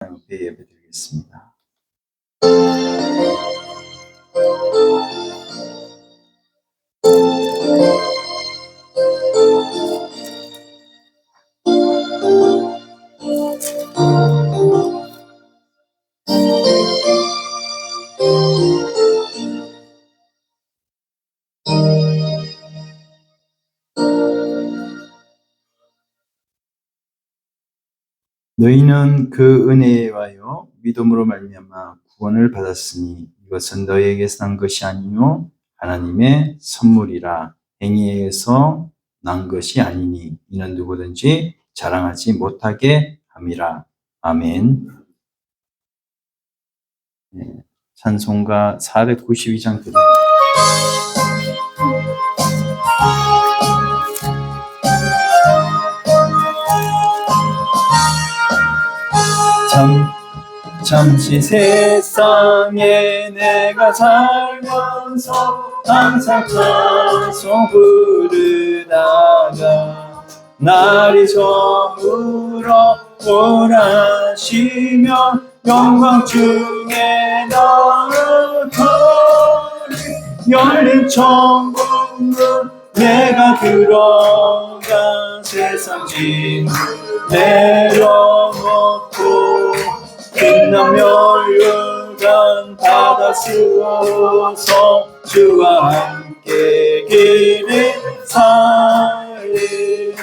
옆에 예배드리겠습니다. 너희는 그 은혜와요 믿음으로 말미암아 구원을 받았으니 이것은 너희에게서 난 것이 아니요 하나님의 선물이라. 행위에 의해서 난 것이 아니니 이는 누구든지 자랑하지 못하게 함이라. 아멘. 찬송가 492장 드립니다. 잠시 세상에 내가 살면서 항상 찬송 부르다가 날이 저물어 오라시면 영광 중에 나가리 열린 천국문 내가 들어가 세상 짐 내려놓고 빛나며 율간 바다 쓰고서 주와 함께 길을 살리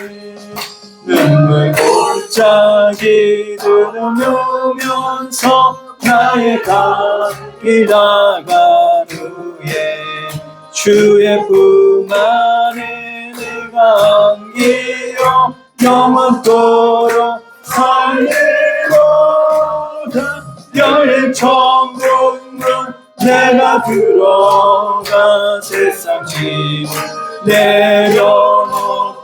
눈물 골짜기 들으면서 나의 갓길 나간 후에 주의 품 안에 내가 안기려 영원토록 살리로다. 열린 천국문 내가 들어가 세상 짐을 내려놓고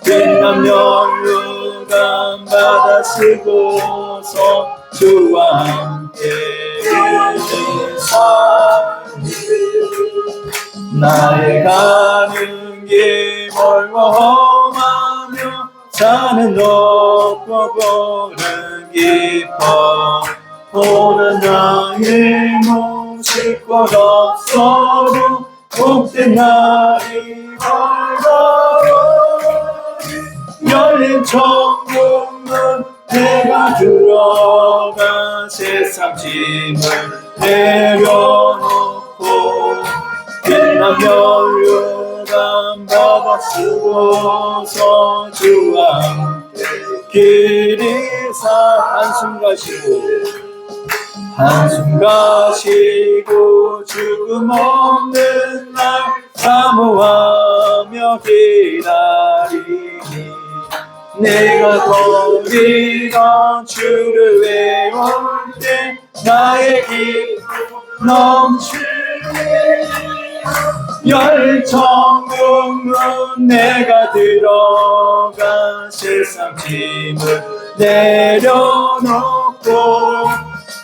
빛나며 율간 바다 쓰고서 주와 함께 살리 나의 가는 길 멀고 험하며 산은 높고 고는 깊어 오는 나의 몸 싣고 없어도 복된 날이 밝아오리 열린 천국문 내가 들어가 세상 짐을 내려놓고 빛나며 율간 바다 쓰고서 주와 함께 길이 한숨 가시고 죽음 없는 날 사모하며 기다리니 내가 거리던 주를 외울 때 나의 기쁨 넘치니 열린 천국문 내가 들어가 세상 짐을 내려놓고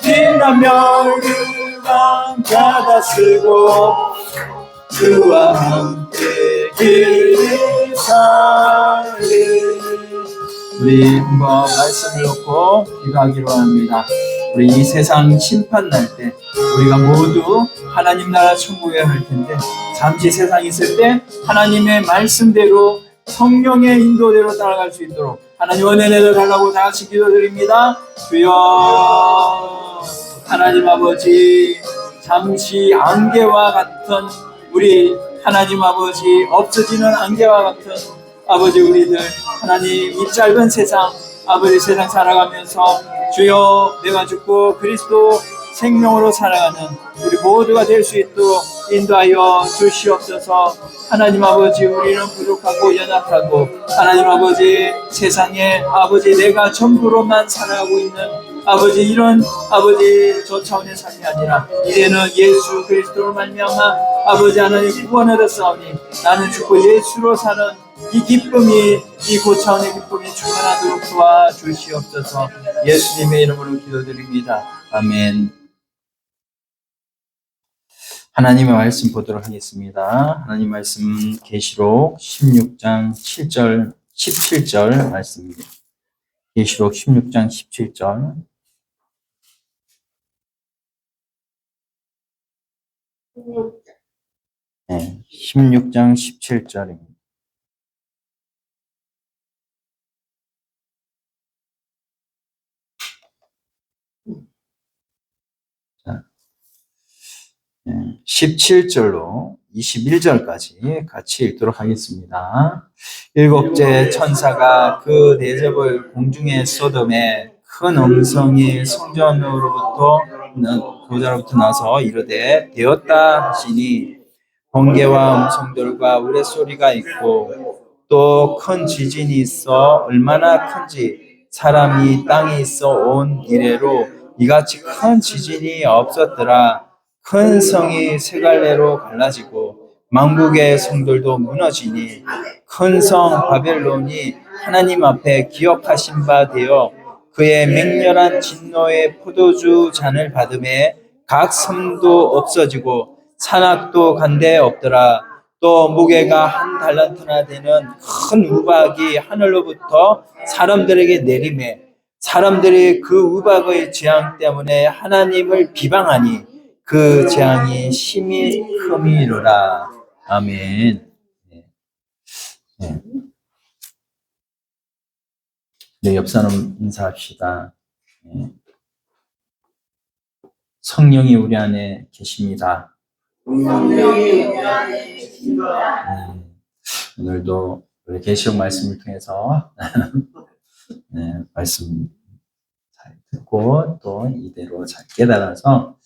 빛나며 율간 바다 쓰고 주와 함께 길을 살리. 우리 한번 말씀을 놓고 기도하기로 합니다. 우리 이 세상 심판 날 때 우리가 모두 하나님 나라 천국에 갈 텐데 잠시 세상에 있을 때 하나님의 말씀대로 성령의 인도대로 따라갈 수 있도록 하나님 은혜 내려달라고 다 같이 기도드립니다. 주여 하나님 아버지 잠시 안개와 같은 우리 하나님 아버지 없어지는 안개와 같은 아버지 우리들 하나님 이 짧은 세상 아버지 세상 살아가면서 주여 내가 죽고 그리스도 생명으로 살아가는 우리 모두가 될 수 있도록 인도하여 주시옵소서. 하나님 아버지 우리는 부족하고 연약하고 하나님 아버지 세상에 아버지 내가 전부로만 살아가고 있는 아버지 이런 아버지 저 차원의 삶이 아니라 이제는 예수 그리스도로 말미암아 아버지 하나님 구원을 얻었사오니 나는 죽고 예수로 사는 이 기쁨이 이 고차원의 기쁨이 충만하도록 도와주시옵소서. 예수님의 이름으로 기도드립니다. 아멘. 하나님의 말씀 보도록 하겠습니다. 하나님 말씀 계시록 16장 7절 17절 말씀입니다. 계시록 16장 17절. 네, 16장 17절입니다. 자, 17절로 21절까지 같이 읽도록 하겠습니다. 일곱째 천사가 그 대접을 공중에 쏟음에 큰 음성이 성전으로부터 보좌로부터 나서 이르되 되었다 하시니 번개와 음성들과 우레소리가 있고 또 큰 지진이 있어 얼마나 큰지 사람이 땅에 있어 온 이래로 이같이 큰 지진이 없었더라. 큰 성이 세 갈래로 갈라지고 만국의 성들도 무너지니 큰 성 바벨론이 하나님 앞에 기억하신 바 되어 그의 맹렬한 진노의 포도주 잔을 받음에 각 섬도 없어지고 산악도 간데 없더라. 또 무게가 한 달란트나 되는 큰 우박이 하늘로부터 사람들에게 내림에 사람들이 그 우박의 재앙 때문에 하나님을 비방하니 그 재앙이 심히 큼이로라. 아멘. 네. 네, 옆 사람 인사합시다. 네. 성령이 우리 안에 계십니다. 성령이 우리 안에 계십니다. 오늘도 우리 계시록 말씀을 통해서 네, 말씀 잘 듣고 또 이대로 잘 깨달아서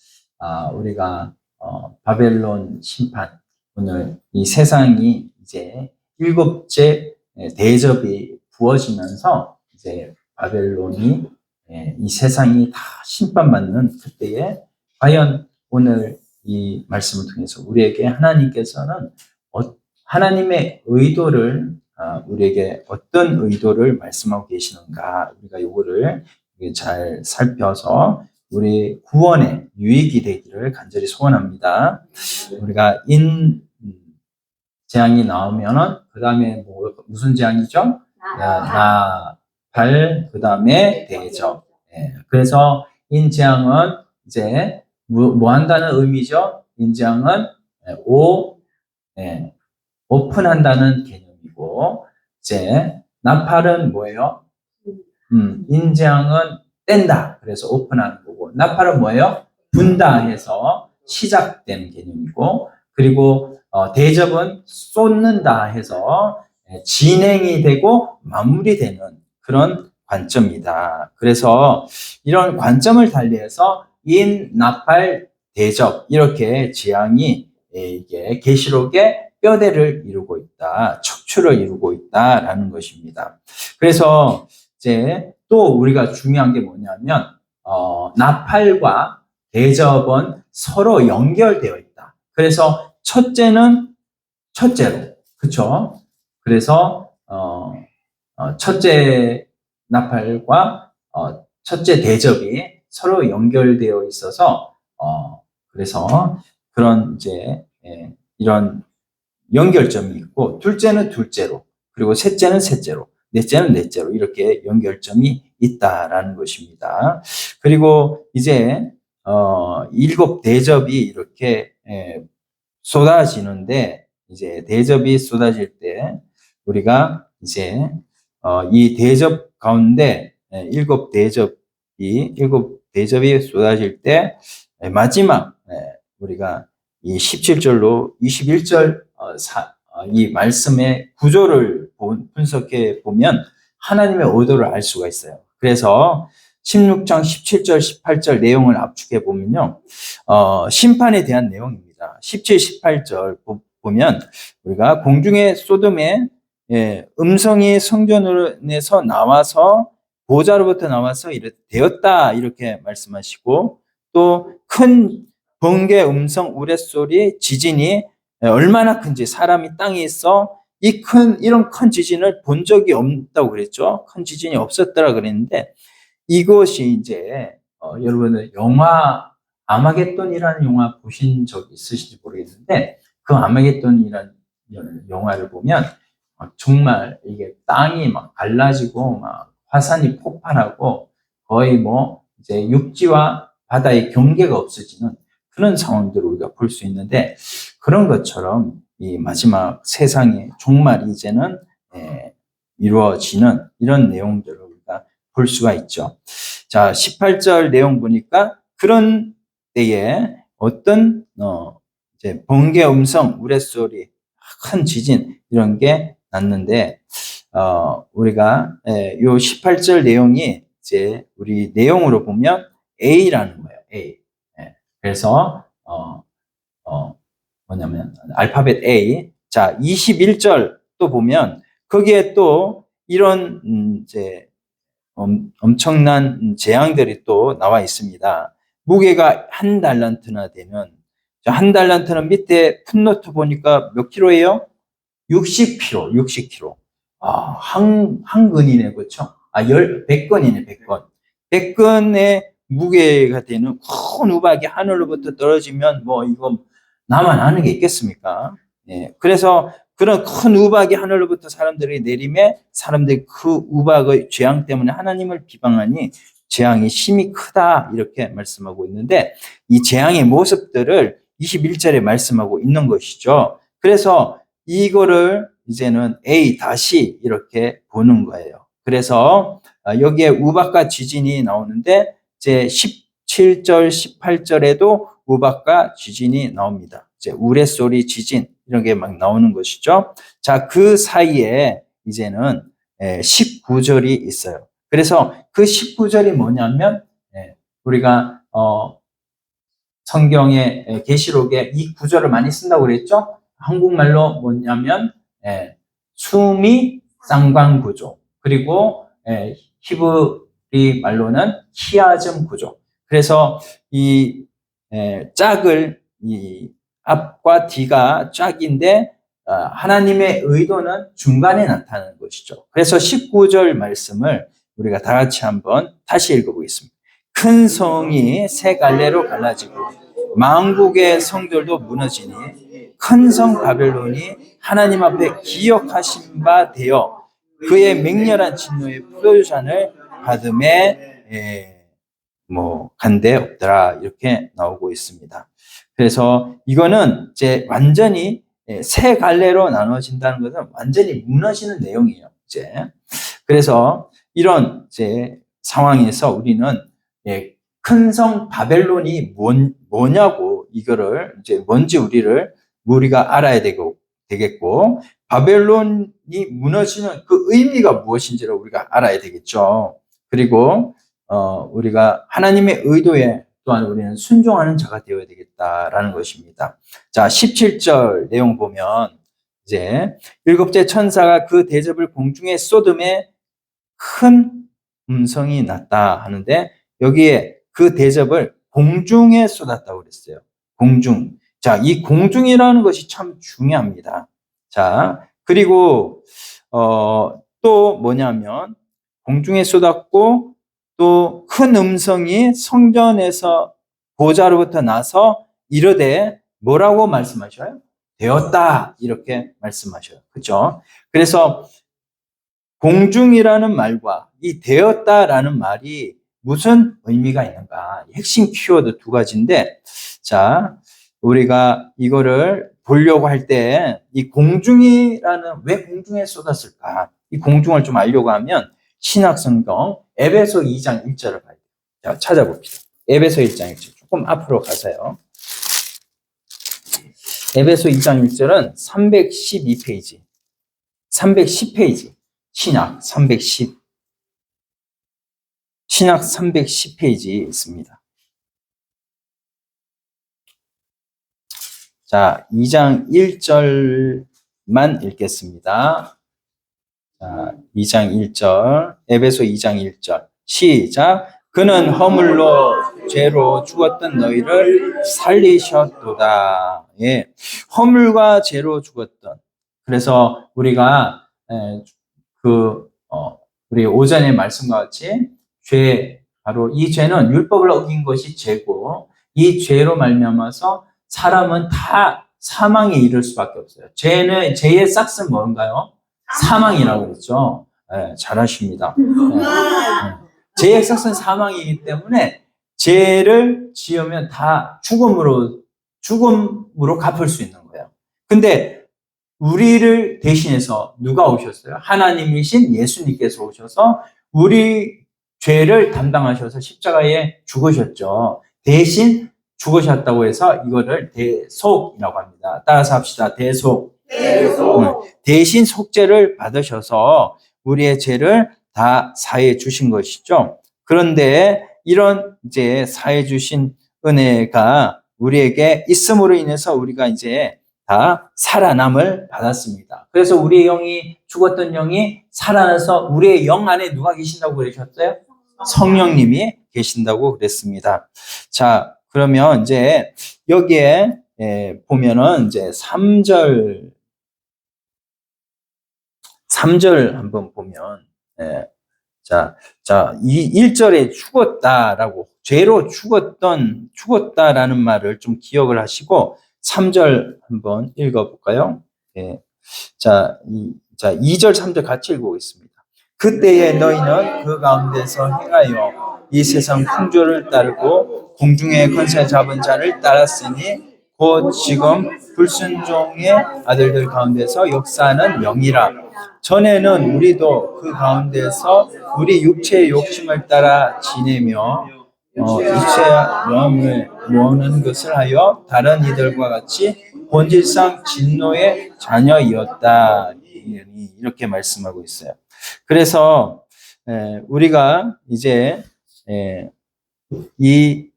우리가 바벨론 심판, 오늘 이 세상이 이제 일곱째 대접이 부어지면서 이제 바벨론이 이 세상이 다 심판받는 그때에 과연 오늘 이 말씀을 통해서 우리에게 하나님께서는 하나님의 의도를 우리에게 어떤 의도를 말씀하고 계시는가, 우리가 이거를 잘 살펴서 우리 구원에 유익이 되기를 간절히 소원합니다. 우리가 재앙이 나오면은 그 다음에 무슨 재앙이죠? 나팔, 그 다음에 대접. 그래서 인재앙은 이제 뭐 한다는 의미죠? 인재앙은 오픈한다는 개념이고, 이제 나팔은 뭐예요? 인재앙은 뗀다. 그래서 오픈하는 거고, 나팔은 뭐예요? 분다 해서 시작된 개념이고, 그리고 대접은 쏟는다 해서 진행이 되고 마무리되는 그런 관점이다. 그래서 이런 관점을 달리해서 인, 나팔, 대접 이렇게 재앙이 이게 계시록의 뼈대를 이루고 있다, 척추를 이루고 있다라는 것입니다. 그래서 이제 또 우리가 중요한 게 뭐냐면 나팔과 대접은 서로 연결되어 있다. 그래서 첫째는 첫째로, 그렇죠? 그래서 첫째 나팔과 첫째 대접이 서로 연결되어 있어서 그래서 그런 이제 이런 연결점이 있고, 둘째는 둘째로, 그리고 셋째는 셋째로, 넷째는 넷째로 이렇게 연결점이 있다라는 것입니다. 그리고 이제 일곱 대접이 이렇게 쏟아지는데, 이제 대접이 쏟아질 때 우리가 이제 이 대접 가운데 일곱 대접이 쏟아질 때 마지막 우리가 이 17절로 21절 이 말씀의 구조를 분석해 보면 하나님의 의도를 알 수가 있어요. 그래서 16장 17절 18절 내용을 압축해 보면요, 심판에 대한 내용입니다. 17, 18절 보면 우리가 공중의 소돔에 음성이 성전에서 나와서 보좌로부터 나와서 되었다 이렇게 말씀하시고, 또 큰 번개, 음성, 우레소리, 지진이 얼마나 큰지, 사람이 땅에 있어 이런 큰 지진을 본 적이 없다고 그랬죠. 큰 지진이 없었더라 그랬는데, 이것이 이제 여러분들 영화 아마겟돈이라는 영화 보신 적 있으신지 모르겠는데, 그 아마겟돈이라는 영화를 보면 정말 이게 땅이 막 갈라지고 막 화산이 폭발하고 거의 뭐 이제 육지와 바다의 경계가 없어지는 그런 상황들을 우리가 볼 수 있는데, 그런 것처럼 이 마지막 세상의 종말이 이제는 이루어지는 이런 내용들을 우리가 볼 수가 있죠. 자, 18절 내용 보니까 그런 때에 어떤 이제 번개 음성, 우레소리, 큰 지진 이런 게 났는데, 우리가 요 18절 내용이 이제 우리 내용으로 보면 A라는 거예요. A. 그래서 뭐냐면 알파벳 A. 자, 21절 또 보면 거기에 또 이런 이제 엄청난 재앙들이 또 나와 있습니다. 무게가 1달란트나 되는, 한 달란트는 밑에 풋노트 보니까 몇 킬로예요? 60kg, 60kg. 한 근이네, 그렇죠? 100건이네, 100건. 100건의 무게가 되는 큰 우박이 하늘로부터 떨어지면 뭐 이거 나만 아는 게 있겠습니까? 예. 그래서 그런 큰 우박이 하늘로부터 사람들이 내림에 사람들이 그 우박의 재앙 때문에 하나님을 비방하니 재앙이 심히 크다, 이렇게 말씀하고 있는데, 이 재앙의 모습들을 21절에 말씀하고 있는 것이죠. 그래서 이거를 이제는 A 다시 이렇게 보는 거예요. 그래서 여기에 우박과 지진이 나오는데 이제 17절, 18절에도 우박과 지진이 나옵니다. 이제 우레소리, 지진 이런 게 막 나오는 것이죠. 자, 그 사이에 이제는 19절이 있어요. 그래서 그 19절이 뭐냐면 우리가 성경의 계시록에 이 구절을 많이 쓴다고 그랬죠. 한국말로 뭐냐면 숨이 쌍방 구조, 그리고 히브리 말로는 히아즘 구조. 그래서 이 짝을, 이 앞과 뒤가 짝인데 하나님의 의도는 중간에 나타나는 것이죠. 그래서 19절 말씀을 우리가 다 같이 한번 다시 읽어보겠습니다. 큰 성이 세 갈래로 갈라지고 만국의 성들도 무너지니 큰 성 바벨론이 하나님 앞에 기억하신 바 되어 그의 맹렬한 진노의 포도주잔을 받음에 뭐 간데 없더라, 이렇게 나오고 있습니다. 그래서 이거는 이제 완전히 세 갈래로 나눠진다는 것은 완전히 무너지는 내용이에요. 이제 그래서 이런 이제 상황에서 우리는 큰 성 바벨론이 뭐냐고, 이거를 이제 뭔지 우리가 알아야 되겠고, 바벨론이 무너지는 그 의미가 무엇인지를 우리가 알아야 되겠죠. 그리고 우리가 하나님의 의도에 또한 우리는 순종하는 자가 되어야 되겠다라는 것입니다. 자, 17절 내용 보면 이제 일곱째 천사가 그 대접을 공중에 쏟음에 큰 음성이 났다 하는데, 여기에 그 대접을 공중에 쏟았다고 그랬어요. 공중. 자, 이 공중이라는 것이 참 중요합니다. 자, 그리고 또 뭐냐면 공중에 쏟았고, 또 큰 음성이 성전에서 보좌로부터 나서 이르되 뭐라고 말씀하셔요? 되었다, 이렇게 말씀하셔요. 그렇죠? 그래서 공중이라는 말과 이 되었다라는 말이 무슨 의미가 있는가? 핵심 키워드 두 가지인데, 자, 우리가 이거를 보려고 할 때 이 공중이라는, 왜 공중에 쏟았을까? 이 공중을 좀 알려고 하면 신약성경 에베소 2장 1절을 봐야 돼요. 자, 찾아봅시다. 에베소 1장 1절. 조금 앞으로 가세요. 에베소 2장 1절은 312페이지. 310페이지. 신약 310페이지 있습니다. 자, 2장 1절만 읽겠습니다. 자, 2장 1절, 에베소 2장 1절. 시작. 그는 허물로 죄로 죽었던 너희를 살리셨도다. 예. 허물과 죄로 죽었던. 그래서 우리가 우리 오전의 말씀과 같이 바로 이 죄는 율법을 어긴 것이 죄고, 이 죄로 말미암아서 사람은 다 사망에 이를 수밖에 없어요. 죄의 싹은 뭔가요? 사망이라고 그랬죠. 잘 하십니다. 죄의 삭은 사망이기 때문에 죄를 지으면 다 죽음으로 갚을 수 있는 거예요. 근데 우리를 대신해서 누가 오셨어요? 하나님이신 예수님께서 오셔서 우리 죄를 담당하셔서 십자가에 죽으셨죠. 대신 죽으셨다고 해서 이거를 대속이라고 합니다. 따라서 합시다. 대속. 대신 속죄를 받으셔서 우리의 죄를 다 사해 주신 것이죠. 그런데 이런 이제 사해 주신 은혜가 우리에게 있음으로 인해서 우리가 이제 다 살아남을 받았습니다. 그래서 우리의 영이, 죽었던 영이 살아나서 우리의 영 안에 누가 계신다고 그러셨어요? 성령님이 계신다고 그랬습니다. 자, 그러면 이제 여기에 보면은 이제 3절 한번 보면, 이 1절에 죽었다라고, 죄로 죽었다라는 말을 좀 기억을 하시고, 3절 한번 읽어볼까요? 2절, 3절 같이 읽어보겠습니다. 그때에 너희는 그 가운데서 행하여 이 세상 풍조를 따르고 공중의 권세 잡은 자를 따랐으니 곧 지금 불순종의 아들들 가운데서 역사하는 영이라. 전에는 우리도 그 가운데서 우리 육체의 욕심을 따라 지내며 육체의 마음을 원하는 것을 하여 다른 이들과 같이 본질상 진노의 자녀이었다. 이렇게 말씀하고 있어요. 그래서 우리가 이제 이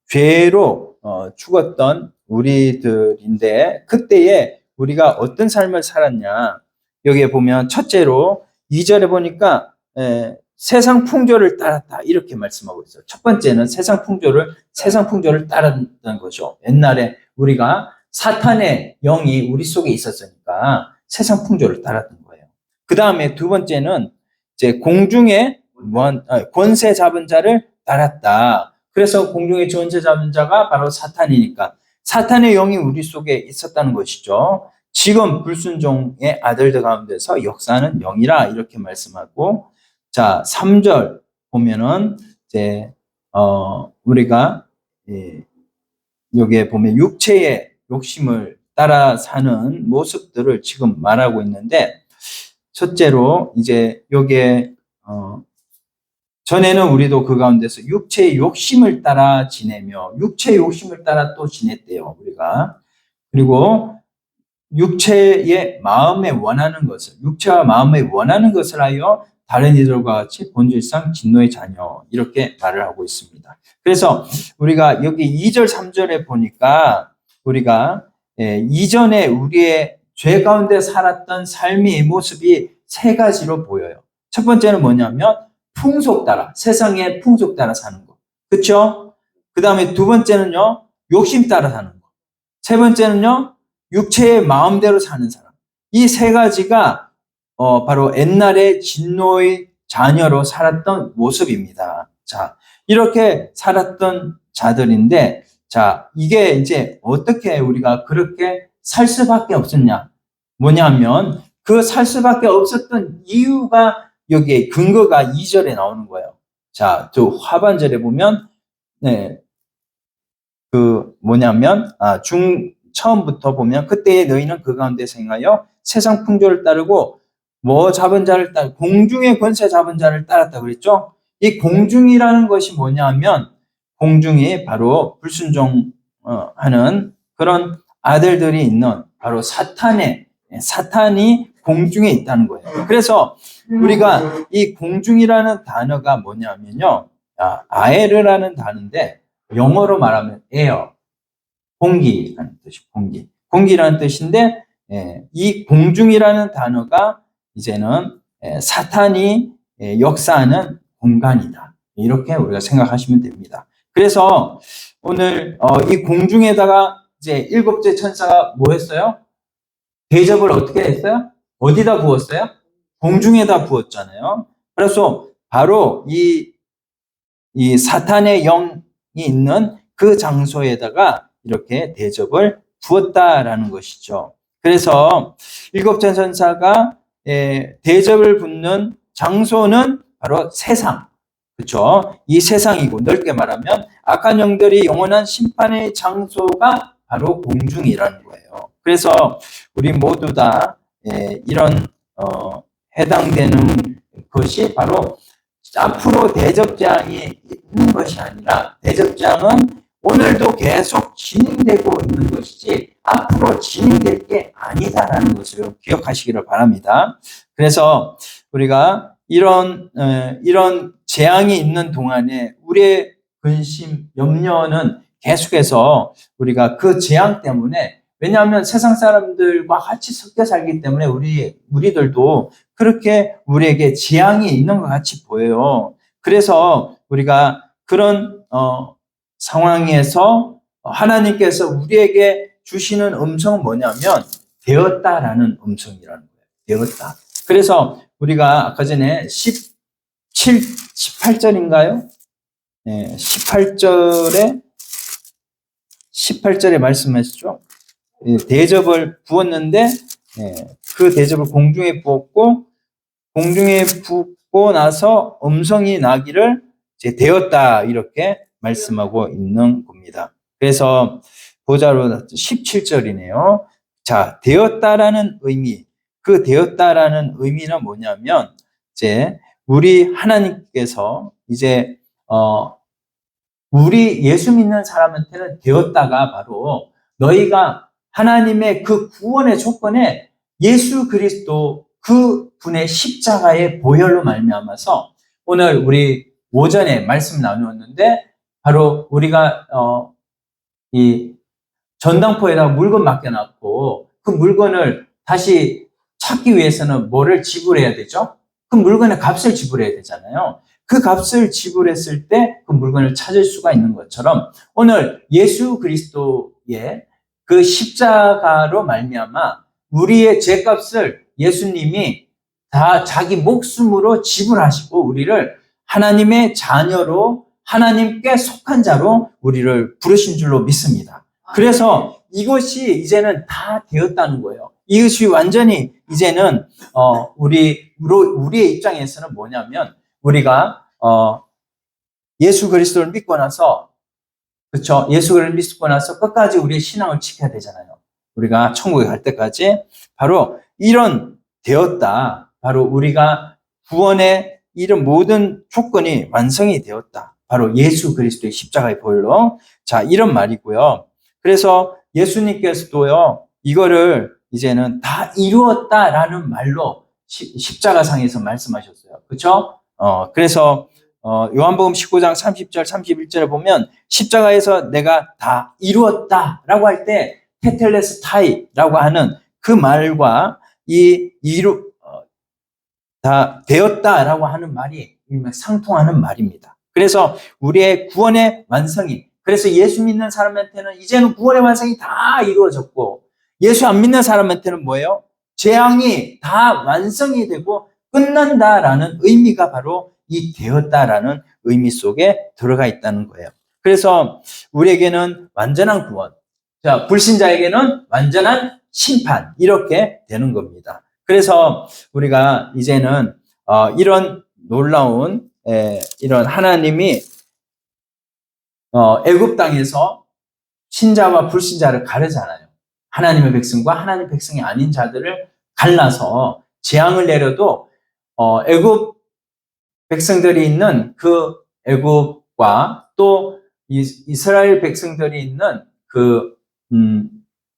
죄로 죽었던 우리들인데 그때에 우리가 어떤 삶을 살았냐. 여기에 보면 첫째로 2절에 보니까 세상 풍조를 따랐다 이렇게 말씀하고 있어요. 첫 번째는 세상 풍조를 따랐다는 거죠. 옛날에 우리가 사탄의 영이 우리 속에 있었으니까 세상 풍조를 따랐던 거예요. 그 다음에 두 번째는 이제 공중의 권세 잡은 자를 따랐다. 그래서 공중의 권세 잡은 자가 바로 사탄이니까 사탄의 영이 우리 속에 있었다는 것이죠. 지금 불순종의 아들들 가운데서 역사하는 영이라 이렇게 말씀하고, 자 3절 보면은 이제 우리가 여기에 보면 육체의 욕심을 따라 사는 모습들을 지금 말하고 있는데, 첫째로 이제 여기에 전에는 우리도 그 가운데서 육체의 욕심을 따라 지내며, 육체의 욕심을 따라 또 지냈대요 우리가. 그리고 육체의 마음에 원하는 것을, 육체와 마음에 원하는 것을 하여 다른 이들과 같이 본질상 진노의 자녀 이렇게 말을 하고 있습니다. 그래서 우리가 여기 2절 3절에 보니까 우리가 이전에 우리의 죄 가운데 살았던 삶의 모습이 세 가지로 보여요. 첫 번째는 뭐냐면 풍속 따라, 세상의 풍속 따라 사는 거. 그렇죠? 그 다음에 두 번째는요, 욕심 따라 사는 거. 세 번째는요, 육체의 마음대로 사는 사람. 이 세 가지가 바로 옛날에 진노의 자녀로 살았던 모습입니다. 자, 이렇게 살았던 자들인데, 자, 이게 이제 어떻게 우리가 그렇게 살 수밖에 없었냐? 뭐냐면 그 살 수밖에 없었던 이유가 여기에 근거가 2절에 나오는 거예요. 자, 저 하반절에 보면 처음부터 보면 그때에 너희는 그 가운데서 행하여 세상 풍조를 따르고 잡은 자를 따르고 공중의 권세 잡은 자를 따랐다 그랬죠? 이 공중이라는 것이 뭐냐면 공중이 바로 불순종하는 그런 아들들이 있는 바로 사탄이 공중에 있다는 거예요. 그래서 우리가 이 공중이라는 단어가 뭐냐면요, 아에르라는 단어인데 영어로 말하면 air, 공기라는 뜻이 공기라는 뜻인데, 이 공중이라는 단어가 이제는 사탄이 역사하는 공간이다. 이렇게 우리가 생각하시면 됩니다. 그래서 오늘 이 공중에다가 이제 일곱째 천사가 뭐 했어요? 대접을 어떻게 했어요? 어디다 부었어요? 공중에다 부었잖아요. 그래서 바로 이 사탄의 영이 있는 그 장소에다가 이렇게 대접을 부었다라는 것이죠. 그래서 일곱째 천사가 대접을 받는 장소는 바로 세상. 그렇죠? 이 세상이고, 넓게 말하면 악한 영들이 영원한 심판의 장소가 바로 공중이라는 거예요. 그래서 우리 모두 다 이런 해당되는 것이 바로 앞으로 대접장이 있는 것이 아니라, 대접장은 오늘도 계속 진행되고 있는 것이지 앞으로 진행될 게 아니다라는 것을 기억하시기를 바랍니다. 그래서 우리가 이런 재앙이 있는 동안에 우리의 근심, 염려는 계속해서 우리가 그 재앙 때문에, 왜냐하면 세상 사람들과 같이 섞여 살기 때문에 우리들도 그렇게 우리에게 재앙이 있는 것 같이 보여요. 그래서 우리가 그런 상황에서 하나님께서 우리에게 주시는 음성은 뭐냐면 되었다라는 음성이라는 거예요. 되었다. 그래서 우리가 아까 전에 18절인가요? 네, 18절에 말씀하시죠. 대접을 부었는데 그 대접을 공중에 부었고, 공중에 붓고 나서 음성이 나기를 이제 되었다, 이렇게 말씀하고 있는 겁니다. 그래서 보자로 17절이네요. 자, 되었다라는 의미, 그 되었다라는 의미는 뭐냐면, 이제 우리 하나님께서 이제 우리 예수 믿는 사람한테는 되었다가 바로 너희가 하나님의 그 구원의 조건에 예수 그리스도 그 분의 십자가의 보혈로 말미암아서, 오늘 우리 오전에 말씀 나누었는데, 바로 우리가 이 전당포에다가 물건 맡겨놨고 그 물건을 다시 찾기 위해서는 뭐를 지불해야 되죠? 그 물건의 값을 지불해야 되잖아요. 그 값을 지불했을 때 그 물건을 찾을 수가 있는 것처럼, 오늘 예수 그리스도의 그 십자가로 말미암아 우리의 죄값을 예수님이 다 자기 목숨으로 지불하시고 우리를 하나님의 자녀로, 하나님께 속한 자로 우리를 부르신 줄로 믿습니다. 그래서 이것이 이제는 다 되었다는 거예요. 이것이 완전히 이제는 우리의 입장에서는 뭐냐면, 우리가 예수 그리스도를 믿고 나서, 그렇죠? 예수 그리스도를 믿고 나서 끝까지 우리의 신앙을 지켜야 되잖아요. 우리가 천국에 갈 때까지. 바로 이런 되었다, 바로 우리가 구원의 이런 모든 조건이 완성이 되었다, 바로 예수 그리스도의 십자가의 보혈로. 자, 이런 말이고요. 그래서 예수님께서도요, 이거를 이제는 다 이루었다라는 말로 십자가상에서 말씀하셨어요. 그렇죠? 그래서 요한복음 19장 30절 31절에 보면, 십자가에서 내가 다 이루었다라고 할 때 테텔레스타이라고 하는 그 말과 다 되었다라고 하는 말이 상통하는 말입니다. 그래서 우리의 구원의 완성이, 그래서 예수 믿는 사람한테는 이제는 구원의 완성이 다 이루어졌고, 예수 안 믿는 사람한테는 뭐예요? 재앙이 다 완성이 되고 끝난다라는 의미가 바로 이 되었다라는 의미 속에 들어가 있다는 거예요. 그래서 우리에게는 완전한 구원, 자, 불신자에게는 완전한 심판, 이렇게 되는 겁니다. 그래서 우리가 이제는 이런 놀라운 이런 하나님이 애굽 땅에서 신자와 불신자를 가르잖아요. 하나님의 백성과 하나님의 백성이 아닌 자들을 갈라서 재앙을 내려도 애굽 백성들이 있는 그 애굽과 또 이스라엘 백성들이 있는 그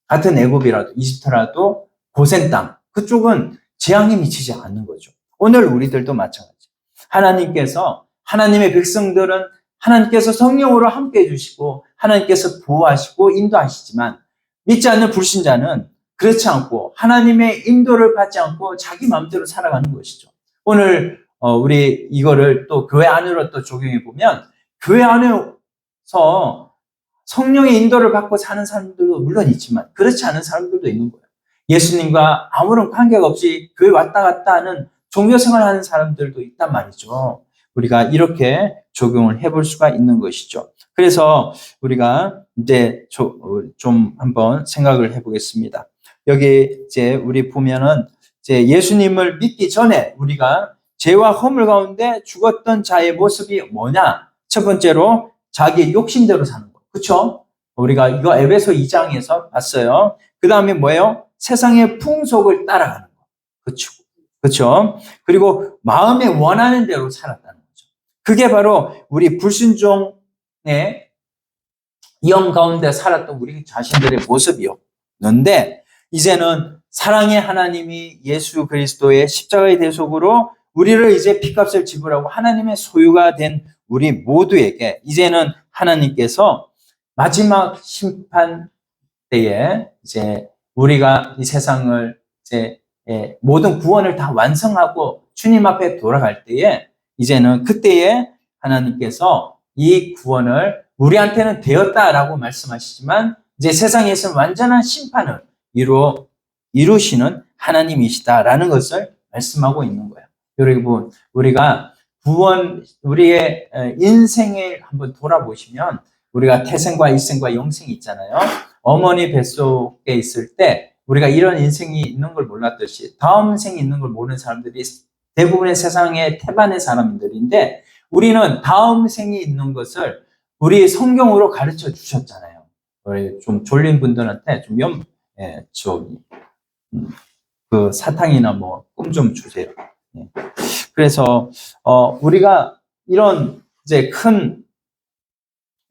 같은 애굽이라도, 이집트라도 고센 땅, 그쪽은 재앙이 미치지 않는 거죠. 오늘 우리들도 마찬가지. 하나님께서, 하나님의 백성들은 하나님께서 성령으로 함께 해주시고 하나님께서 보호하시고 인도하시지만, 믿지 않는 불신자는 그렇지 않고 하나님의 인도를 받지 않고 자기 마음대로 살아가는 것이죠. 오늘 우리 이거를 또 교회 안으로 또 적용해 보면, 교회 안에서 성령의 인도를 받고 사는 사람들도 물론 있지만 그렇지 않은 사람들도 있는 거예요. 예수님과 아무런 관계가 없이 교회 왔다 갔다 하는 종교생활을 하는 사람들도 있단 말이죠. 우리가 이렇게 적용을 해볼 수가 있는 것이죠. 그래서 우리가 이제 좀 한번 생각을 해보겠습니다. 여기 이제 우리 보면은 이제 예수님을 믿기 전에 우리가 죄와 허물 가운데 죽었던 자의 모습이 뭐냐? 첫 번째로 자기의 욕심대로 사는 거. 그렇죠? 우리가 이거 에베소 2장에서 봤어요. 그 다음에 뭐예요? 세상의 풍속을 따라가는 거. 그렇죠? 그렇죠? 그리고 마음에 원하는 대로 살았다는 거죠. 그게 바로 우리 불순종의 영 가운데 살았던 우리 자신들의 모습이었는데, 이제는 사랑의 하나님이 예수 그리스도의 십자가의 대속으로 우리를 이제 핏값을 지불하고 하나님의 소유가 된 우리 모두에게 이제는 하나님께서 마지막 심판 때에 이제 우리가 이 세상을 이제 모든 구원을 다 완성하고 주님 앞에 돌아갈 때에 이제는 그때에 하나님께서 이 구원을 우리한테는 되었다라고 말씀하시지만 이제 세상에서는 완전한 심판을 이루시는 하나님이시다라는 것을 말씀하고 있는 거예요. 여러분, 우리가 우리의 인생을 한번 돌아보시면 우리가 태생과 일생과 영생이 있잖아요. 어머니 뱃속에 있을 때 우리가 이런 인생이 있는 걸 몰랐듯이 다음 생이 있는 걸 모르는 사람들이 대부분의 세상의 태반의 사람들인데, 우리는 다음 생이 있는 것을 우리 성경으로 가르쳐 주셨잖아요. 우리 좀 졸린 분들한테 그 사탕이나 뭐 꿈 좀 주세요. 그래서 우리가 이런 이제 큰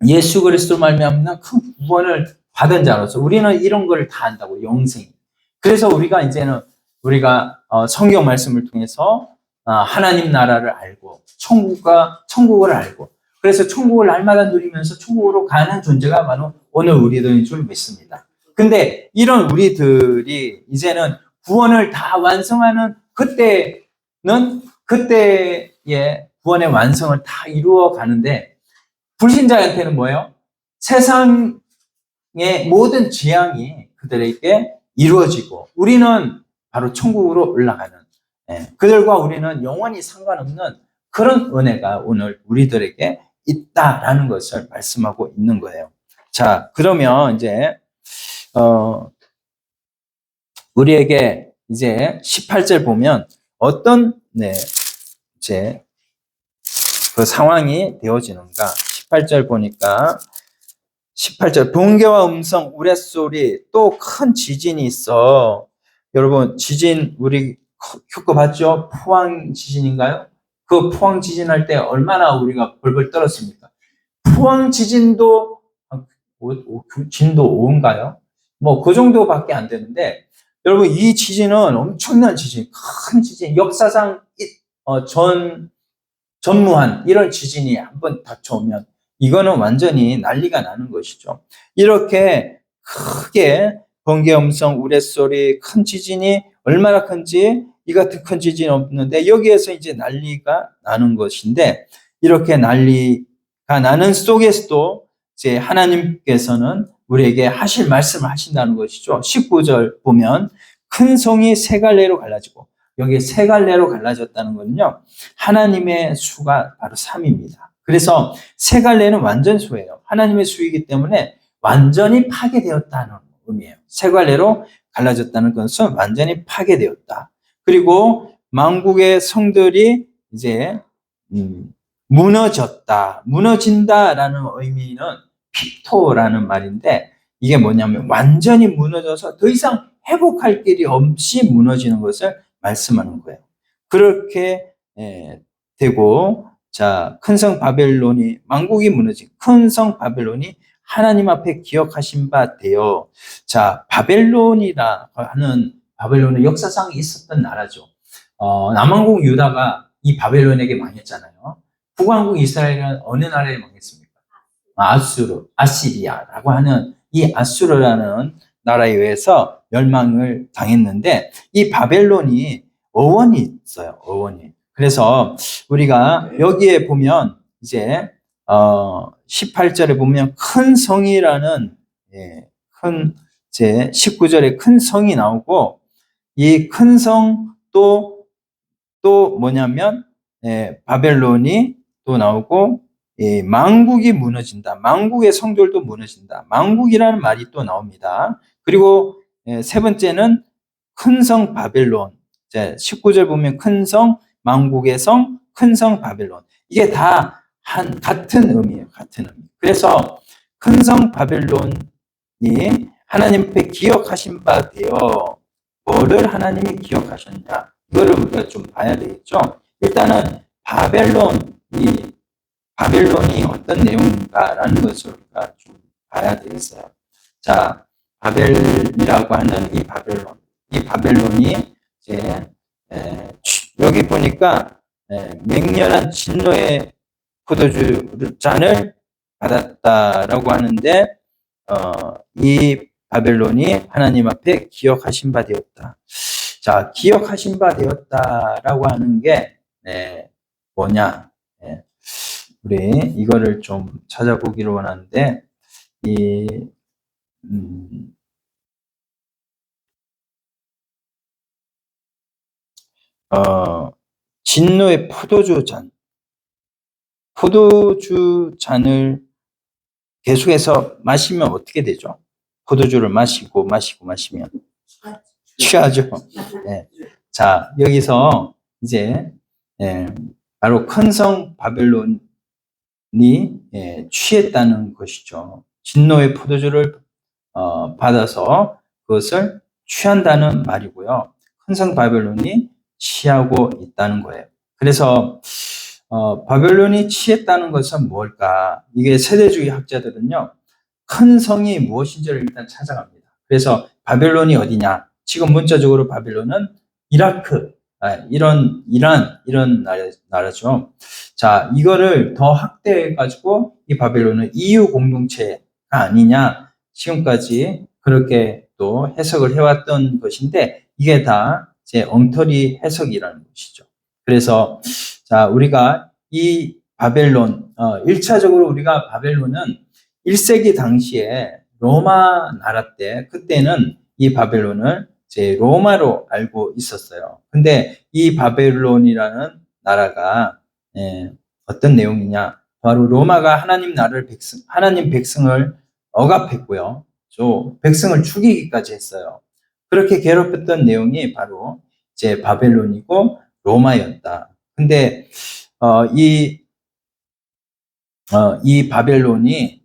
예수 그리스도 말미암는 큰 구원을 받은 자로서 우리는 이런 걸 다 안다고, 영생. 그래서 우리가 이제는 우리가 성경 말씀을 통해서 하나님 나라를 알고 천국을 알고, 그래서 천국을 날마다 누리면서 천국으로 가는 존재가 바로 오늘 우리들인 줄 믿습니다. 근데 이런 우리들이 이제는 구원을 다 완성하는 그때의 구원의 완성을 다 이루어 가는데, 불신자한테는 뭐예요? 세상의 모든 재앙이 그들에게 이루어지고 우리는 바로 천국으로 올라가는, 그들과 우리는 영원히 상관없는 그런 은혜가 오늘 우리들에게 있다라는 것을 말씀하고 있는 거예요. 자, 그러면 이제 우리에게 이제 18절 보면 어떤 이제 그 상황이 되어지는가? 18절 보니까 18절 번개와 음성, 우레소리, 또 큰 지진이 있어. 여러분, 지진 우리 겪어봤죠? 포항 지진인가요? 그 포항 지진 할 때 얼마나 우리가 벌벌 떨었습니까? 포항 지진도 진도 5인가요? 뭐 그 정도밖에 안 되는데, 여러분 이 지진은 엄청난 지진, 큰 지진, 역사상 전무한 이런 지진이 한번 닥쳐오면 이거는 완전히 난리가 나는 것이죠. 이렇게 크게 번개, 음성, 우레소리, 큰 지진이 얼마나 큰지 이 같은 큰 지진이 없는데 여기에서 이제 난리가 나는 것인데, 이렇게 난리가 나는 속에서도 이제 하나님께서는 우리에게 하실 말씀을 하신다는 것이죠. 19절 보면 큰 성이 세 갈래로 갈라지고, 여기 세 갈래로 갈라졌다는 것은요, 하나님의 수가 바로 3입니다. 그래서 세 갈래는 완전수예요. 하나님의 수이기 때문에 완전히 파괴되었다는 의미예요. 세 갈래로 갈라졌다는 것은 완전히 파괴되었다. 그리고 만국의 성들이 이제 무너진다라는 의미는 피토라는 말인데, 이게 뭐냐면 완전히 무너져서 더 이상 회복할 길이 없이 무너지는 것을 말씀하는 거예요. 그렇게 되고, 자, 큰 성 바벨론이, 만국이 무너진 큰 성 바벨론이 하나님 앞에 기억하신 바 되어. 자, 바벨론이라 하는, 바벨론은 역사상 있었던 나라죠. 남왕국 유다가 이 바벨론에게 망했잖아요. 북왕국 이스라엘은 어느 나라에 망했습니까? 아시리아라고 하는 이 아수르라는 나라에 의해서 멸망을 당했는데, 이 바벨론이 어원이 있어요. 어원이. 그래서 우리가 여기에 보면 이제 18절에 보면 큰 성이라는 큰 이제 19절에 큰 성이 나오고, 이 큰 성 또 뭐냐면 바벨론이 또 나오고, 만국이 무너진다. 만국의 성들도 무너진다. 만국이라는 말이 또 나옵니다. 그리고 세 번째는 큰 성 바벨론. 자, 19절 보면 큰 성, 만국의 성, 큰 성 바벨론. 이게 다 같은 의미예요. 같은 의미. 그래서 큰 성 바벨론이 하나님 앞에 기억하신 바 되어 뭐를 하나님이 기억하셨냐. 이거를 우리가 좀 봐야 되겠죠. 일단은 바벨론이 어떤 내용인가라는 것을 우리가 좀 봐야 되겠어요. 자, 바벨이라고 하는 이 바벨론이 이제 여기 보니까 맹렬한 진노의 포도주 잔을 받았다라고 하는데 이 바벨론이 하나님 앞에 기억하신 바 되었다. 자, 기억하신 바 되었다라고 하는 게 뭐냐? 우리 이거를 좀 찾아보기를 원하는데 진노의 포도주 잔을 계속해서 마시면 어떻게 되죠? 포도주를 마시면 취하죠. 네. 자, 여기서 이제 바로 큰 성 바벨론이 취했다는 것이죠. 진노의 포도주를 받아서 그것을 취한다는 말이고요. 큰 성 바벨론이 취하고 있다는 거예요. 그래서 바벨론이 취했다는 것은 뭘까? 이게 세대주의 학자들은요, 큰 성이 무엇인지를 일단 찾아갑니다. 그래서 바벨론이 어디냐? 지금 문자적으로 바벨론은 이라크, 이란 이런 나라죠. 자, 이거를 더 확대해가지고 이 바벨론은 EU 공동체가 아니냐? 지금까지 그렇게 또 해석을 해왔던 것인데 이게 다 제 엉터리 해석이라는 것이죠. 그래서 자, 우리가 이 바벨론, 1차적으로 우리가 바벨론은 1세기 당시에 로마 나라 때, 그때는 이 바벨론을 제 로마로 알고 있었어요. 근데 이 바벨론이라는 나라가 어떤 내용이냐? 바로 로마가 하나님 백성을 억압했고요. 또 백성을 죽이기까지 했어요. 그렇게 괴롭혔던 내용이 바로 이제 바벨론이고 로마였다. 근데 이 바벨론이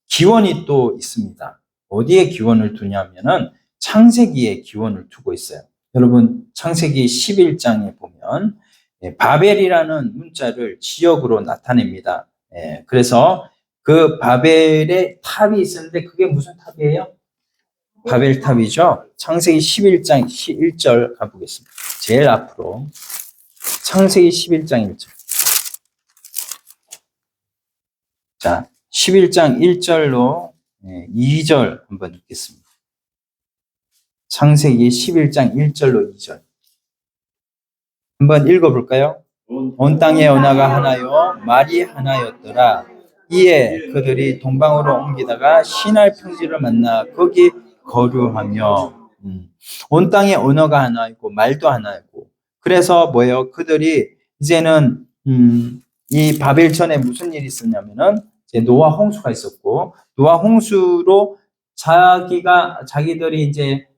기원이 또 있습니다. 어디에 기원을 두냐면은 창세기에 기원을 두고 있어요. 여러분 창세기 11장에 보면 바벨이라는 문자를 지역으로 나타냅니다. 그래서 그 바벨의 탑이 있었는데 그게 무슨 탑이에요? 바벨탑이죠. 창세기 11장 1절 가보겠습니다. 제일 앞으로 창세기 11장 1절. 자, 11장 1절로 2절 한번 읽겠습니다. 창세기 11장 1절로 2절. 한번 읽어볼까요? 온 땅의 언어가 하나요, 말이 하나였더라. 이에 그들이 동방으로 옮기다가 시날 평지를 만나 거기 거류하며 온 땅의 언어가 하나이고 말도 하나이고 그래서 뭐예요? 그들이 이제는 이 바벨 전에 무슨 일이 있었냐면은 이제 노아 홍수가 있었고 노아 홍수로 자기들이 이제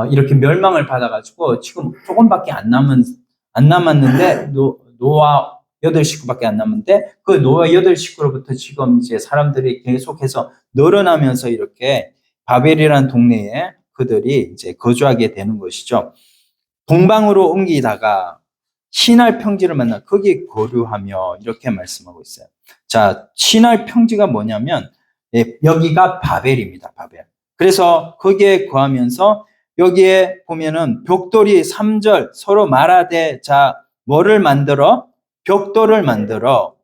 이렇게 멸망을 받아가지고 지금 조금밖에 안 남았는데 노아 8식구밖에 안 남았는데 그 노아 8식구로부터 지금 이제 사람들이 계속해서 늘어나면서 이렇게 바벨이라는 동네에 그들이 이제 거주하게 되는 것이죠. 동방으로 옮기다가 시날 평지를 만나 거기 거류하며 이렇게 말씀하고 있어요. 자, 시날 평지가 뭐냐면 여기가 바벨입니다. 바벨. 그래서 거기에 거하면서 여기에 보면은 벽돌이 3절 서로 말하되 자 뭐를 만들어? 벽돌을 만들어.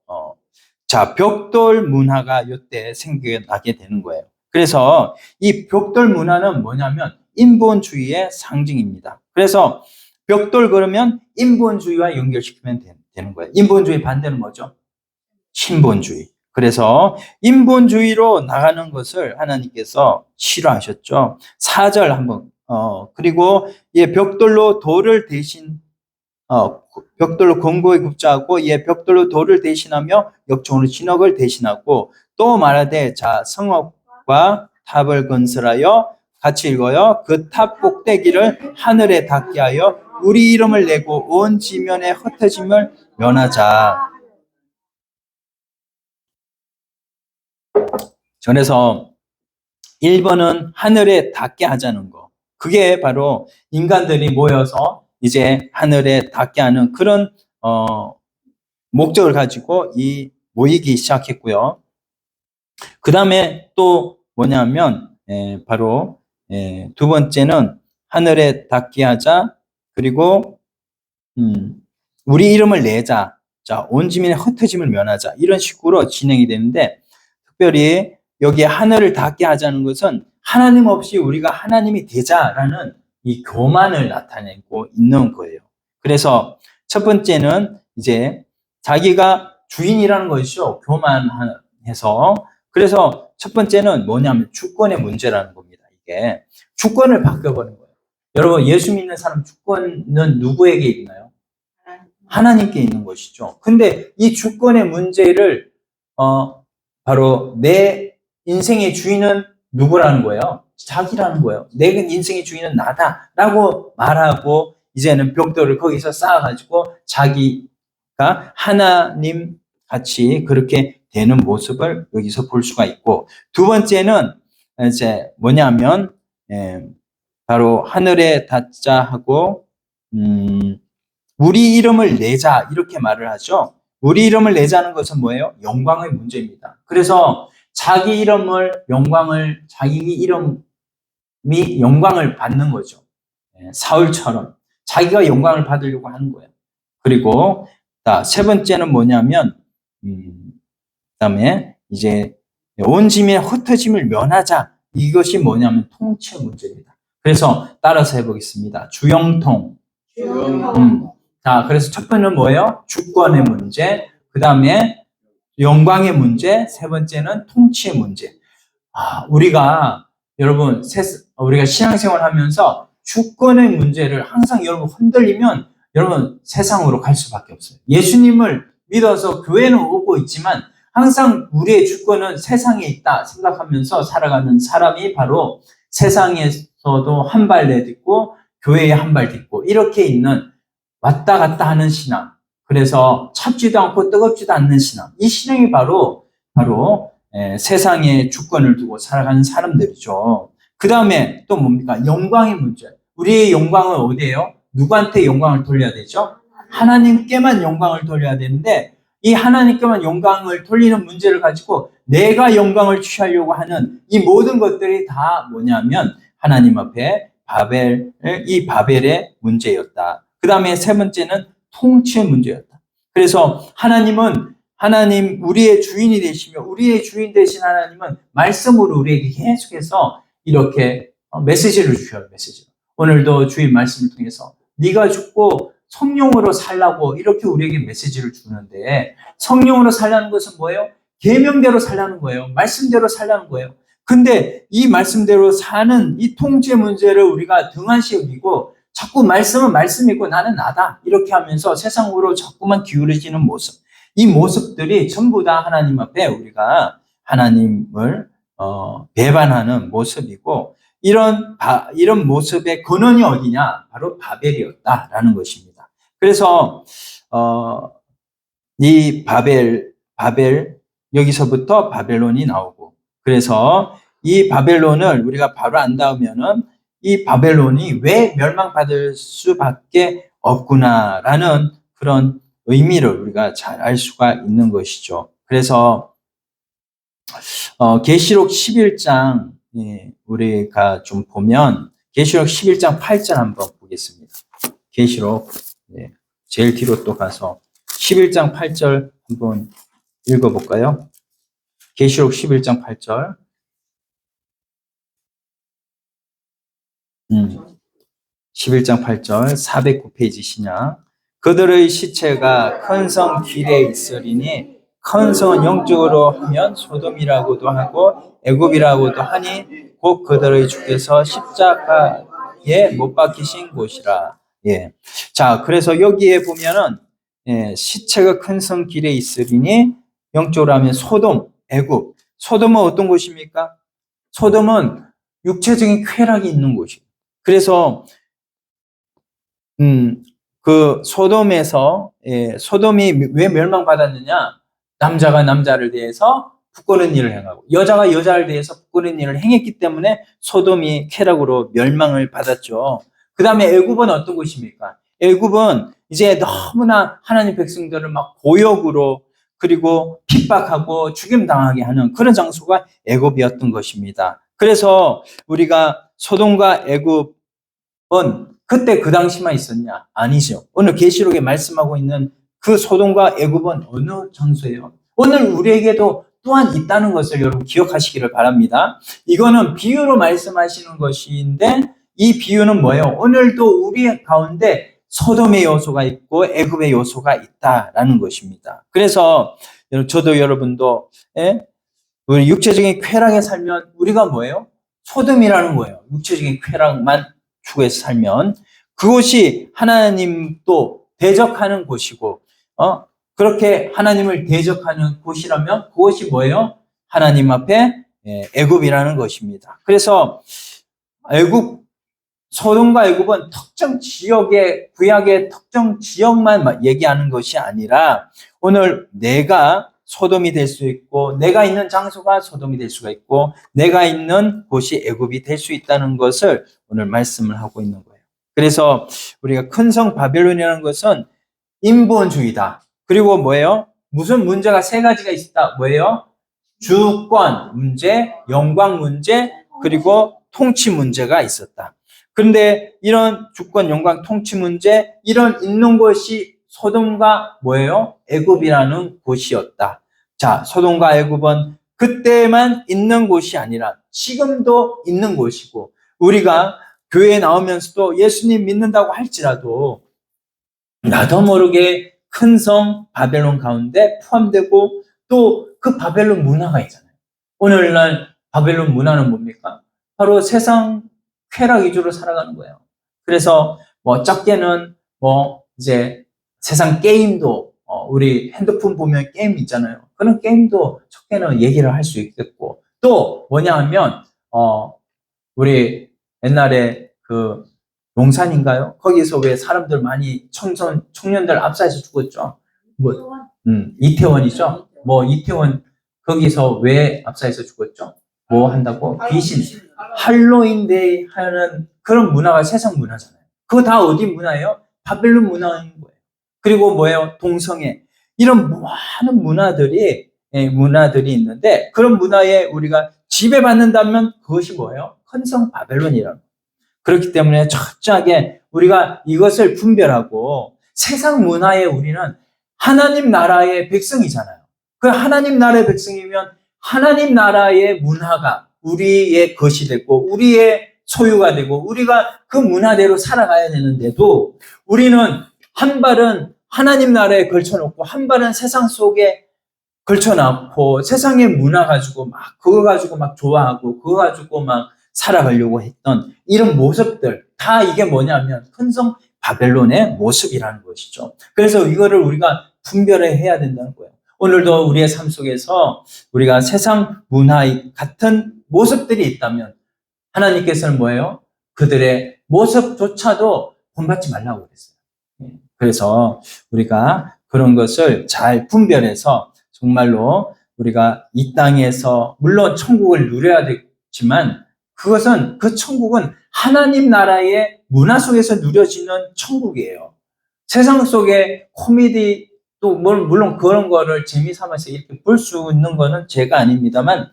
자, 벽돌 문화가 이때 생겨나게 되는 거예요. 그래서 이 벽돌 문화는 뭐냐면 인본주의의 상징입니다. 그래서 벽돌 그러면 인본주의와 연결시키면 되는 거예요. 인본주의 반대는 뭐죠? 신본주의. 그래서 인본주의로 나가는 것을 하나님께서 싫어하셨죠. 4절 한번 그리고 벽돌로 돌을 대신 벽돌로 권고에 굽자하고 벽돌로 돌을 대신하며 역청으로 진흙을 대신하고 또 말하되 자 성읍과 탑을 건설하여 같이 읽어요. 그 탑 꼭대기를 하늘에 닿게 하여 우리 이름을 내고 온 지면에 흩어짐을 면하자. 그래서 1번은 하늘에 닿게 하자는 거. 그게 바로 인간들이 모여서 이제 하늘에 닿게 하는 그런 목적을 가지고 모이기 시작했고요. 그 다음에 또 뭐냐면 바로 두 번째는 하늘에 닿게 하자. 그리고 우리 이름을 내자. 자, 온 지면에 흩어짐을 면하자. 이런 식으로 진행이 되는데, 특별히 여기에 하늘을 닿게 하자는 것은 하나님 없이 우리가 하나님이 되자라는 이 교만을 나타내고 있는 거예요. 그래서 첫 번째는 이제 자기가 주인이라는 것이죠. 교만해서. 그래서 첫 번째는 뭐냐면 주권의 문제라는 겁니다. 이게 주권을 바꿔버린 거예요. 여러분, 예수 믿는 사람 주권은 누구에게 있나요? 하나님께 있는 것이죠. 근데 이 주권의 문제를 바로 내 인생의 주인은 누구라는 거예요? 자기라는 거예요. 내 인생의 주인은 나다라고 말하고 이제는 벽돌을 거기서 쌓아가지고 자기가 하나님 같이 그렇게 되는 모습을 여기서 볼 수가 있고, 두 번째는 이제 뭐냐면 바로 하늘에 닿자 하고 우리 이름을 내자 이렇게 말을 하죠. 우리 이름을 내자는 것은 뭐예요? 영광의 문제입니다. 그래서 자기 이름을 자기 이름이 영광을 받는 거죠. 사울처럼 자기가 영광을 받으려고 하는 거예요. 그리고 세 번째는 뭐냐면 그다음에 이제 온 짐의 흩어짐을 면하자. 이것이 뭐냐면 통치 문제입니다. 그래서 따라서 해보겠습니다. 주영통. 자, 그래서 첫 번째는 뭐예요? 주권의 문제. 그 다음에 영광의 문제. 세 번째는 통치의 문제. 여러분, 우리가 신앙생활 하면서 주권의 문제를 항상 여러분 흔들리면 여러분 세상으로 갈 수밖에 없어요. 예수님을 믿어서 교회는 오고 있지만 항상 우리의 주권은 세상에 있다 생각하면서 살아가는 사람이 바로 세상에서도 한 발 내딛고 교회에 한 발 딛고 이렇게 있는 왔다 갔다 하는 신앙. 그래서 찹지도 않고 뜨겁지도 않는 신앙. 이 신앙이 바로 세상에 주권을 두고 살아가는 사람들이죠. 그 다음에 또 뭡니까? 영광의 문제. 우리의 영광은 어디예요? 누구한테 영광을 돌려야 되죠? 하나님께만 영광을 돌려야 되는데 이 하나님께만 영광을 돌리는 문제를 가지고 내가 영광을 취하려고 하는 이 모든 것들이 다 뭐냐면 하나님 앞에 이 바벨의 문제였다. 그 다음에 세 번째는 통치의 문제였다. 그래서 하나님 우리의 주인이 되시며 우리의 주인 되신 하나님은 말씀으로 우리에게 계속해서 이렇게 메시지를 주셔요. 메시지. 오늘도 주인 말씀을 통해서 네가 죽고 성령으로 살라고 이렇게 우리에게 메시지를 주는데 성령으로 살라는 것은 뭐예요? 계명대로 살라는 거예요. 말씀대로 살라는 거예요. 근데 이 말씀대로 사는 이 통치 문제를 우리가 등한시 여기고 자꾸 말씀은 말씀이고 나는 나다 이렇게 하면서 세상으로 자꾸만 기울어지는 모습, 이 모습들이 전부 다 하나님 앞에 우리가 하나님을 배반하는 모습이고 이런 모습의 근원이 어디냐? 바로 바벨이었다라는 것입니다. 그래서 이 바벨 여기서부터 바벨론이 나오고 그래서 이 바벨론을 우리가 바로 안다면은 이 바벨론이 왜 멸망받을 수밖에 없구나라는 그런 의미를 우리가 잘 알 수가 있는 것이죠. 그래서 계시록 11장 우리가 좀 보면 계시록 11장 8절 한번 보겠습니다. 계시록 제일 뒤로 또 가서 11장 8절 한번 읽어볼까요? 계시록 11장 8절 11장 8절 409페이지 신약 그들의 시체가 큰 성 길에 있으리니 큰 성은 영적으로 하면 소돔이라고도 하고 애굽이라고도 하니 곧 그들의 주께서 십자가에 못 박히신 곳이라. 예. 자, 그래서 여기에 보면은 시체가 큰 성 길에 있으리니 영적으로 하면 소돔, 애굽. 소돔은 어떤 곳입니까? 소돔은 육체적인 쾌락이 있는 곳이에요. 그래서 그 소돔에서 소돔이 왜 멸망받았느냐? 남자가 남자를 대해서 부끄러운 일을 행하고 여자가 여자를 대해서 부끄러운 일을 행했기 때문에 소돔이 쾌락으로 멸망을 받았죠. 그 다음에 애굽은 어떤 곳입니까? 애굽은 이제 너무나 하나님 백성들을 막 고역으로 그리고 핍박하고 죽임당하게 하는 그런 장소가 애굽이었던 것입니다. 그래서 우리가 소돔과 애굽은 그때 그 당시만 있었냐? 아니죠. 오늘 계시록에 말씀하고 있는 그 소돔과 애굽은 어느 장소예요? 오늘 우리에게도 또한 있다는 것을 여러분 기억하시기를 바랍니다. 이거는 비유로 말씀하시는 것인데 이 비유는 뭐예요? 오늘도 우리 가운데 소돔의 요소가 있고 애굽의 요소가 있다라는 것입니다. 그래서 저도 여러분도 우리 육체적인 쾌락에 살면 우리가 뭐예요? 소돔이라는 거예요. 육체적인 쾌락만 추구해서 살면 그곳이 하나님도 대적하는 곳이고 그렇게 하나님을 대적하는 곳이라면 그것이 뭐예요? 하나님 앞에 애굽이라는 것입니다. 그래서 애굽 소돔과 애굽은 특정 지역의 구약의 특정 지역만 얘기하는 것이 아니라 오늘 내가 소돔이 될 수 있고 내가 있는 장소가 소돔이 될 수가 있고 내가 있는 곳이 애굽이 될 수 있다는 것을 오늘 말씀을 하고 있는 거예요. 그래서 우리가 큰 성 바벨론이라는 것은 인본주의다. 그리고 뭐예요? 무슨 문제가 세 가지가 있다. 뭐예요? 주권 문제, 영광 문제, 그리고 통치 문제가 있었다. 그런데 이런 주권, 영광, 통치 문제 이런 있는 곳이 소돔과 뭐예요? 애굽이라는 곳이었다. 자, 소돔과 애굽은 그때만 있는 곳이 아니라 지금도 있는 곳이고 우리가 교회에 나오면서도 예수님 믿는다고 할지라도 나도 모르게 큰 성 바벨론 가운데 포함되고 또 그 바벨론 문화가 있잖아요. 오늘날 바벨론 문화는 뭡니까? 바로 세상 쾌락 위주로 살아가는 거예요. 그래서 뭐 적게는 뭐 이제 세상 게임도 우리 핸드폰 보면 게임 있잖아요. 그런 게임도 적게는 얘기를 할 수 있겠고 또 뭐냐 하면 우리 옛날에 그 용산인가요? 거기서 왜 사람들 많이 청년들 압사해서 죽었죠? 뭐 이태원이죠? 뭐 이태원 거기서 왜 압사해서 죽었죠? 뭐 한다고? 귀신 할로윈데이 하는 그런 문화가 세상 문화잖아요. 그거 다 어디 문화예요? 바벨론 문화인 거예요. 그리고 뭐예요? 동성애 이런 많은 문화들이 있는데 그런 문화에 우리가 지배받는다면 그것이 뭐예요? 큰 성 바벨론이라는 거예요. 그렇기 때문에 철저하게 우리가 이것을 분별하고 세상 문화에 우리는 하나님 나라의 백성이잖아요. 그 하나님 나라의 백성이면 하나님 나라의 문화가 우리의 것이 되고 우리의 소유가 되고 우리가 그 문화대로 살아가야 되는데도 우리는 한 발은 하나님 나라에 걸쳐놓고 한 발은 세상 속에 걸쳐놓고 세상의 문화 가지고 막 그거 가지고 막 좋아하고 그거 가지고 막 살아가려고 했던 이런 모습들 다 이게 뭐냐면 큰 성 바벨론의 모습이라는 것이죠. 그래서 이거를 우리가 분별해야 된다는 거예요. 오늘도 우리의 삶 속에서 우리가 세상 문화 같은 모습들이 있다면 하나님께서는 뭐예요? 그들의 모습조차도 본받지 말라고 그랬어요. 그래서 우리가 그런 것을 잘 분별해서 정말로 우리가 이 땅에서 물론 천국을 누려야 되지만 그것은 그 천국은 하나님 나라의 문화 속에서 누려지는 천국이에요. 세상 속에 코미디 또 물론 그런 거를 재미삼아서 이렇게 볼 수 있는 거는 제가 아닙니다만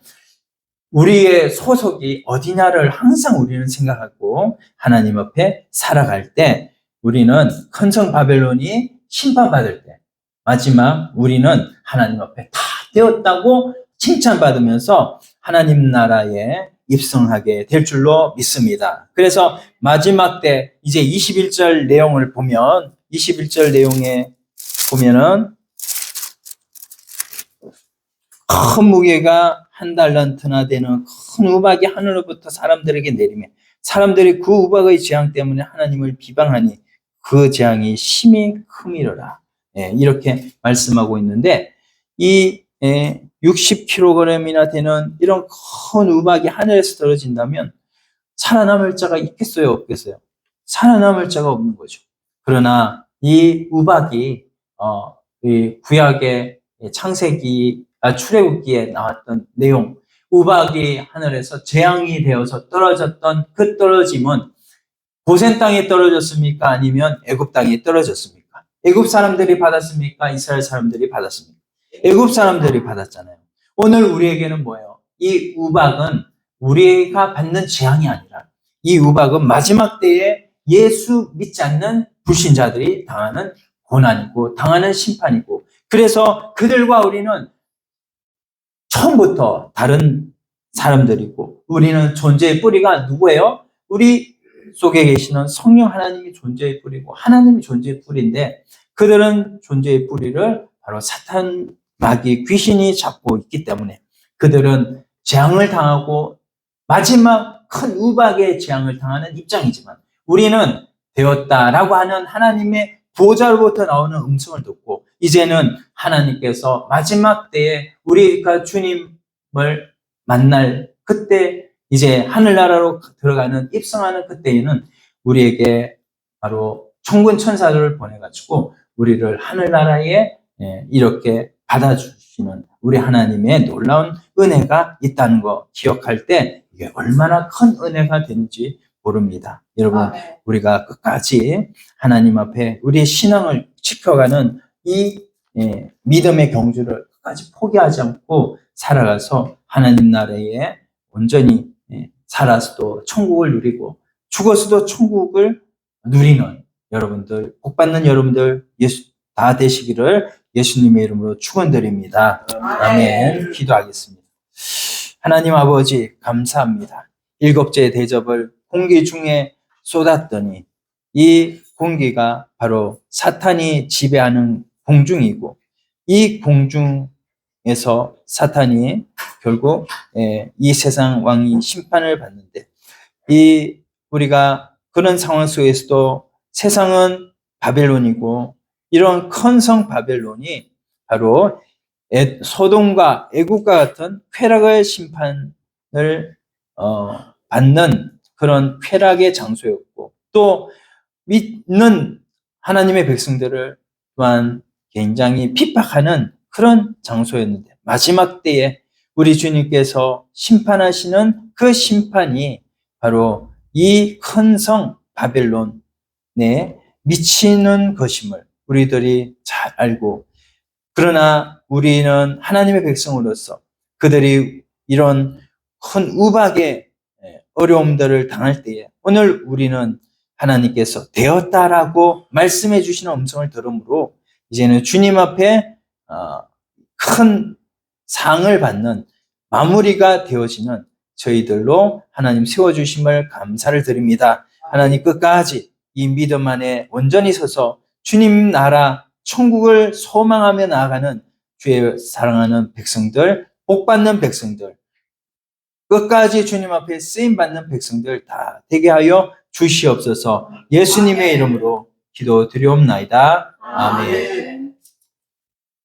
우리의 소속이 어디냐를 항상 우리는 생각하고 하나님 앞에 살아갈 때 우리는 큰 성 바벨론이 심판받을 때 마지막 우리는 하나님 앞에 다 되었다고 칭찬받으면서 하나님 나라에 입성하게 될 줄로 믿습니다. 그래서 마지막 때 이제 21절 내용을 보면 21절 내용에 보면은 큰 무게가 한 달란트나 되는 큰 우박이 하늘로부터 사람들에게 내리며 사람들이 그 우박의 재앙 때문에 하나님을 비방하니 그 재앙이 심히 크미로라. 이렇게 말씀하고 있는데 이 60kg이나 되는 이런 큰 우박이 하늘에서 떨어진다면 살아남을 자가 있겠어요? 없겠어요? 살아남을 자가 없는 거죠. 그러나 이 우박이 이 구약의 출애굽기에 나왔던 내용, 우박이 하늘에서 재앙이 되어서 떨어졌던 그 떨어짐은 고센 땅에 떨어졌습니까? 아니면 애굽 땅에 떨어졌습니까? 애굽 사람들이 받았습니까? 이스라엘 사람들이 받았습니까? 애굽 사람들이 받았잖아요. 오늘 우리에게는 뭐예요? 이 우박은 우리가 받는 재앙이 아니라 이 우박은 마지막 때에 예수 믿지 않는 불신자들이 당하는 고난이고 당하는 심판이고, 그래서 그들과 우리는 처음부터 다른 사람들이고, 우리는 존재의 뿌리가 누구예요? 우리 속에 계시는 성령 하나님이 존재의 뿌리고 하나님이 존재의 뿌리인데, 그들은 존재의 뿌리를 바로 사탄, 마귀, 귀신이 잡고 있기 때문에 그들은 재앙을 당하고 마지막 큰 우박의 재앙을 당하는 입장이지만, 우리는 되었다라고 하는 하나님의 보좌로부터 나오는 음성을 듣고 이제는 하나님께서 마지막 때에 우리가 주님을 만날 그때, 이제 하늘나라로 들어가는 입성하는 그때에는 우리에게 바로 천군 천사들을 보내가지고 우리를 하늘나라에 이렇게 받아주시는 우리 하나님의 놀라운 은혜가 있다는 거 기억할 때 이게 얼마나 큰 은혜가 되는지 모릅니다. 여러분, 우리가 끝까지 하나님 앞에 우리의 신앙을 지켜가는 이 믿음의 경주를 끝까지 포기하지 않고 살아가서 하나님 나라에 온전히 살아서도 천국을 누리고 죽어서도 천국을 누리는 여러분들, 복받는 여러분들 다 되시기를 예수님의 이름으로 축원드립니다. 아멘. 기도하겠습니다. 하나님 아버지, 감사합니다. 일곱째 대접을 공기 중에 쏟았더니 이 공기가 바로 사탄이 지배하는 공중이고, 이 공중에서 사탄이 결국 이 세상 왕이 심판을 받는데, 이 우리가 그런 상황 속에서도 세상은 바벨론이고, 이런 큰 성 바벨론이 바로 소돔과 애국과 같은 쾌락의 심판을 받는 그런 쾌락의 장소였고, 또 믿는 하나님의 백성들을 또한 굉장히 핍박하는 그런 장소였는데, 마지막 때에 우리 주님께서 심판하시는 그 심판이 바로 이 큰 성 바벨론에 미치는 것임을 우리들이 잘 알고, 그러나 우리는 하나님의 백성으로서 그들이 이런 큰 우박의 어려움들을 당할 때에 오늘 우리는 하나님께서 되었다라고 말씀해 주시는 음성을 들으므로 이제는 주님 앞에 큰 상을 받는 마무리가 되어지는 저희들로 하나님 세워주심을 감사를 드립니다. 하나님 끝까지 이 믿음 안에 온전히 서서 주님 나라 천국을 소망하며 나아가는 주의 사랑하는 백성들, 복받는 백성들, 끝까지 주님 앞에 쓰임받는 백성들 다 되게 하여 주시옵소서. 예수님의 이름으로 기도드리옵나이다. 아멘.